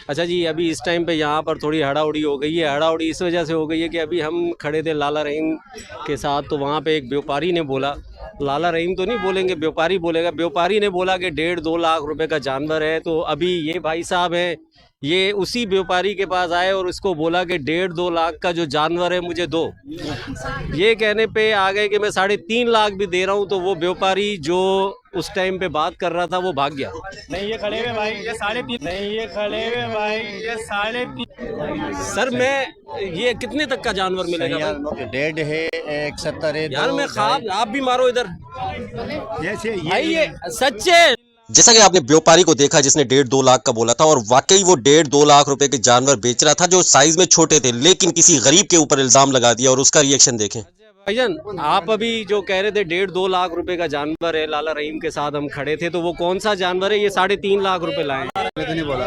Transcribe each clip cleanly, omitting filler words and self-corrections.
अच्छा जी, अभी इस टाइम पे यहाँ पर थोड़ी हड़ाउड़ी हो गई है। हड़ाउड़ी इस वजह से हो गई है कि अभी हम खड़े थे लाला रहीम के साथ, तो वहाँ पे एक व्यापारी ने बोला, लाला रहीम तो नहीं बोलेंगे, व्यापारी बोलेगा, व्यापारी ने बोला कि 1.5-2 लाख रुपए का जानवर है। तो अभी ये भाई साहब हैं, ये उसी व्यापारी के पास आए और उसको बोला कि 1.5-2 लाख का जो जानवर है मुझे दो। ये कहने पे आ गए कि मैं 3.5 लाख भी दे रहा हूँ। तो वो व्यापारी जो उस टाइम पे बात कर रहा था वो भाग गया। नहीं ये खड़े हुए भाई, ये 3.5, नहीं ये खड़े हुए भाई, ये 3.5। सर मैं ये कितने तक का जानवर मिलेगा? 1.5 है, 1.70 है। यार मैं ख्वाब, आप भी मारो इधर भाई, ये सच्चे। जैसा कि आपने व्यापारी को देखा जिसने 1.5-2 लाख का बोला था, और वाकई वो 1.5-2 लाख रुपए के जानवर बेच रहा था जो साइज में छोटे थे, लेकिन किसी गरीब के ऊपर इल्जाम लगा दिया और उसका रिएक्शन देखें। भाईजान, आप अभी जो कह रहे थे 1.5-2 लाख रुपए का जानवर है, लाला रहीम के साथ हम खड़े थे, तो वो कौन सा जानवर है? ये 3.5 लाख रुपए लाए। तो नहीं बोला,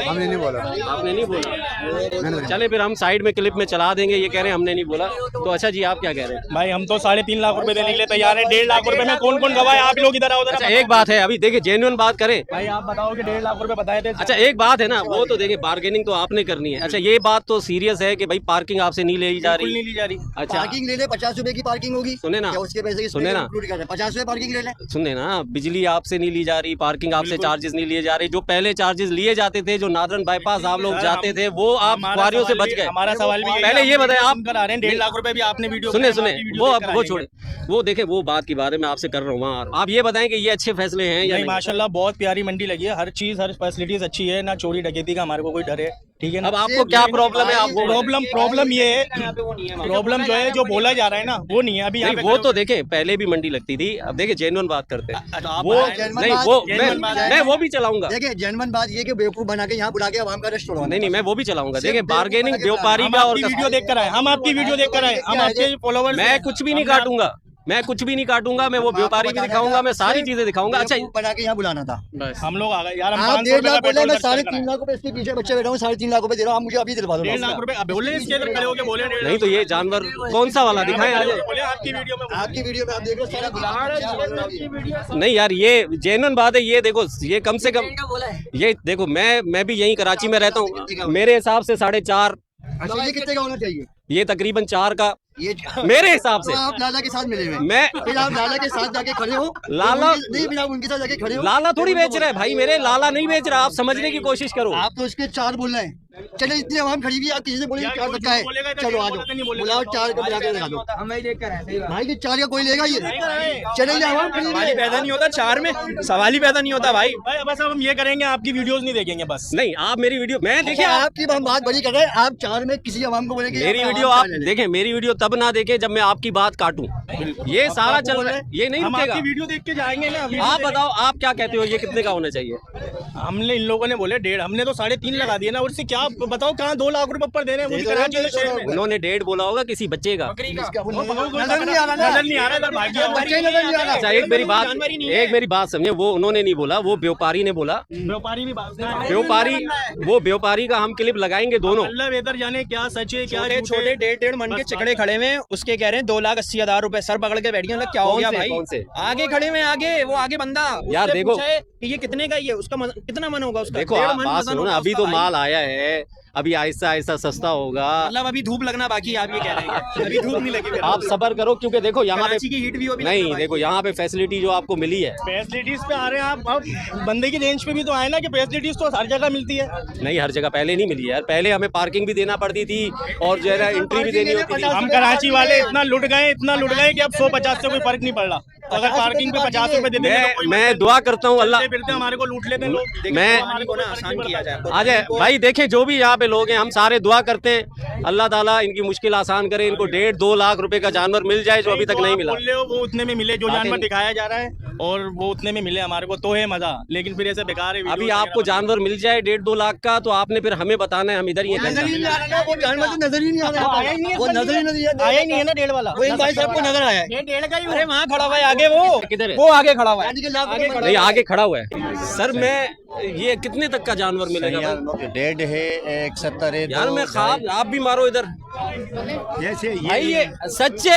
हमने नहीं बोला। आपने नहीं बोला? चले फिर हम साइड में क्लिप में चला देंगे। ये कह रहे हैं हमने नहीं बोला। तो अच्छा जी, आप क्या कह रहे हैं? भाई हम तो 3.5 लाख रुपए देने के लिए तैयार है। 1.5 लाख रुपए में कौन कौन गवाह है? आप लोग इधर आओ। अच्छा एक बात है, अभी देखिए जेन्युइन बात करें भाई, आप बताओ कि 1.5 लाख रुपए बताए थे। अच्छा एक बात है ना, वो तो देखिए बार्गेनिंग तो आपने करनी है। अच्छा ये बात तो सीरियस है कि भाई पार्किंग आपसे नहीं ली जा रही? नहीं ली जा रही। अच्छा पार्किंग ले ले, 50 रुपए की पार्किंग होगी। सुने ना, उसके पैसे सुने ना, 50 रुपए पार्किंग ले ले। सुने ना, बिजली आपसे नहीं ली जा रही, पार्किंग आपसे चार्जेस नहीं लिए जा रही। जो पहले चार्जेस लिए जाते थे, जो नादरन बाईपास आप लोग जाते थे, वो आप क्वारियों से बच गए। हमारा सवाल भी पहले ये बताएं, आप कर आ रहे हैं 1.5 लाख रुपए भी आपने वीडियो सुने वो अब वो छोड़े, वो देखे, वो बात के बारे में आपसे कर रहा हूँ। आप ये बताएं कि ये अच्छे फैसले हैं या नहीं? माशाल्लाह बहुत प्यारी मंडी लगी है, हर चीज हर फैसिलिटीज अच्छी है, ना चोरी डकैती का हमारे को कोई डर है। ठीक है ना? अब आपको क्या प्रॉब्लम है? आपको प्रॉब्लम ये है, प्रॉब्लम जो है जो बोला जा रहा है ना वो नहीं है। अभी वो तो देखे पहले भी मंडी लगती थी। अब देखिए जेन्युइन बात करते हैं, वो नहीं, वो मैं वो भी चलाऊंगा। देखिए जेन्युइन बात ये कि बेवकूफ बना के यहाँ बुला के आवाम का रेस्ट तोड़वाना। नहीं, मैं वो भी चलाऊंगा। देखिए बार्गेनिंग व्यापारी का, और वीडियो देख कर आए, हम आपकी वीडियो देख कर आए, हम आपके फॉलोवर्स। मैं कुछ भी नहीं काटूंगा, मैं कुछ भी नहीं काटूंगा। मैं वो व्यापारी भी दिखाऊंगा, मैं सारी चीजें दिखाऊंगा। अच्छा बना के यहाँ बुलाना था, हम लोग आ गए यार। आप 1.5 लाख बोले, मैं 3.5 लाख रुपए इसके पीछे बच्चे बैठा हूँ, 3.5 लाख रुपए दे रहा हूँ। आप मुझे अभी दिलवा दो। 1.5 लाख रुपए बोले, इसके अंदर खड़े होके बोले। नहीं तो ये जानवर कौन सा वाला दिखाएं आज? आपकी वीडियो में, आपकी वीडियो में आप देख लो सारा। नहीं यार, ये जेन्युइन बात है। ये देखो, ये कम से कम, ये देखो, मैं भी यहीं कराची में रहता हूँ। मेरे हिसाब से 4.5। अच्छा ये कितने का होना चाहिए? ये तकरीबन 4 का ये मेरे हिसाब से। तो आप लाला के साथ मिले हुए, मैं फिर आप लाला के साथ जाके खड़े हो। लाला नहीं, फिर आप उनके साथ जाके खड़े हो। लाला थोड़ी बेच रहा है भाई, मेरे लाला नहीं बेच रहा। आप समझने की कोशिश करो। आप तो उसके 4 बोल रहे हैं। चले इतनी आवाम खड़ी हुई, आप किसी से बोलेंगे 4 तक का है। चलो आ जाओ, बुलाओ 4 का बुला के लगा दो। भाई कि 4 का कोई लेगा ये? चले आवाम खड़ी हुई है। पैदा नहीं होता 4 में, सवाल ही पैदा नहीं होता भाई। बस अब हम ये करेंगे, आपकी वीडियोस नहीं देखेंगे बस। नहीं, आप मेरी वीडियो, मैं देखिए आपकी हम बात बड़ी कर रहे हैं। आप 4 में किसी आवाम को बोलेंगे मेरी वीडियो आप देखें। मेरी वीडियो तब ना देखें जब मैं आपकी बात काटूं। ये सारा चल रहा है, ये नहीं हम रुकेगा। आपकी वीडियो देख के जाएंगे ना। आप बताओ, आप क्या कहते हो, ये कितने का होना चाहिए? हमने, इन लोगों ने बोले 1.5, हमने तो 3.5 लगा दिया ना। और इससे क्या बताओ, कहाँ 2 लाख रुपए पर दे रहे हैं? वो भी कराची के शहर में। उन्होंने 1.5 बोला होगा किसी बच्चे का। नजर नहीं आ रहा, नजर नहीं आ रहा, इधर भाग गया। बच्चे नजर नहीं आ रहा। अच्छा एक मेरी बात समझे, वो उन्होंने नहीं बोला, वो व्यापारी ने बोला। व्यापारी भी बात, वो व्यापारी का हम क्लिप लगाएंगे दोनों। अल्लाह बेहतर जाने क्या सच है क्या छोटे 1.5 मन के चिकड़े खड़े हुए हैं, उसके कह रहे हैं 2,80,000 रुपए। सर पकड़ के बैठ गए, क्या हो गया भाई? कौन से? आगे खड़े हुए, आगे वो आगे बंदा यार उससे देखो, पूछा है कि ये कितने का, ये उसका कितना मन होगा उसका? देखो आप बात सुनो ना, अभी तो माल आया है, अभी आहिस्ता आहिस्ता सस्ता होगा। मतलब अभी धूप लगना बाकी है, आप ये कह रहे हैं? अभी धूप नहीं लगी। आप सबर करो, क्योंकि देखो यहाँ पे की हीट भी हो भी नहीं, देखो यहाँ पे फैसिलिटी जो आपको मिली है, फैसिलिटीज पे आ रहे हैं आप। अब बंदे की रेंज पे भी तो आए ना कि फैसिलिटीज तो हर जगह मिलती है। नहीं हर जगह पहले नहीं मिली यार। पहले हमें पार्किंग भी देना पड़ती थी और जो है ना एंट्री भी देनी होती थी। हम कराची वाले इतना लुट गए कि अब 150 से कोई फर्क नहीं पड़ रहा। अगर पार्किंग पे 50 रुपए दे देंगे, मैं दुआ करता हूँ अल्लाह, फिरते हमारे को लूट लेते हैं लोग। मैं हमारे को ना आसान किया जाए। आ जाए भाई, देखे जो भी यहाँ पे लोग हैं, हम सारे दुआ करते हैं अल्लाह ताला इनकी मुश्किल आसान करे, इनको 1.5-2 लाख रुपए का जानवर मिल जाए जो अभी तक नहीं मिला। वो उतने में मिले, जो जानवर दिखाया जा रहा है, और वो उतने में मिले हमारे को तो है मजा। लेकिन फिर ऐसे बेकार है। अभी आपको जानवर मिल जाए 1.5-2 लाख का, तो आपने फिर हमें बताना है, हम इधर ही नजर ही नहीं आ रहा, वो जानवर तो नजर ही नहीं आ रहा। आया ही नहीं है, वो नजर ही नहीं आया ही नहीं है ना 1.5 वाला। वो इन भाई साहब को नजर आया है। ये 1.5 का ही। अरे वहाँ खड़ा हुआ है आगे, वो किधर है? वो आगे खड़ा हुआ है। नहीं आगे खड़ा हुआ है। सर मैं ये कितने तक का जानवर मिलेगा? 1.5 है, 1.70 है। यार मैं ख्वाब, आप भी मारो इधर जैसे भाई, ये सच्चे